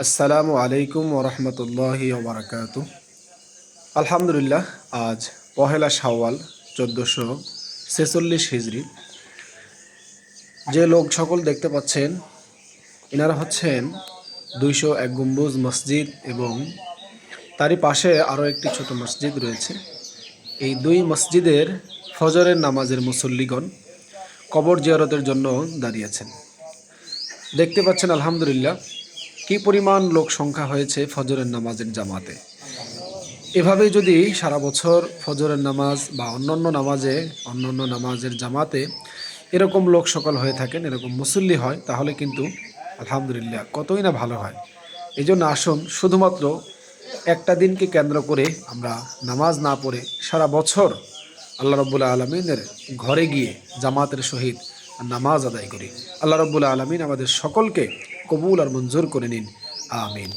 আসসালামু আলাইকুম ওরহমতুল্লাহি ওবরাকাতু। আলহামদুলিল্লাহ, আজ পহেলা শাওয়াল 1446 হিজরি। যে লোক সকল দেখতে পাচ্ছেন এনারা হচ্ছেন 201 গম্বুজ মসজিদ এবং তারই পাশে আরও একটি ছোট মসজিদ রয়েছে। এই দুই মসজিদের ফজরের নামাজের মুসল্লিগণ কবর জিয়ারতের জন্য দাঁড়িয়েছেন। দেখতে পাচ্ছেন আলহামদুলিল্লাহ কি পরিমাণ লোক সংখ্যা হয়েছে ফজরের নামাজের জামাতে। এভাবেই যদি সারা বছর ফজরের নামাজ বা অন্যান্য নামাজের জামাতে এরকম লোক সকল হয়ে থাকেন, এরকম মুসল্লি হয়, তাহলে কিন্তু আলহামদুলিল্লাহ কতই না ভালো হয়। এই জন্য আসুন, শুধুমাত্র একটা দিনকে কেন্দ্র করে আমরা নামাজ না পড়ে সারা বছর আল্লাহ রব্বুল আলমিনের ঘরে গিয়ে জামাতের সহিত নামাজ আদায় করি। আল্লাহ রব্বুল আলমিন আমাদের সকলকে কবুল আর মঞ্জুর করে নিন, আমিন।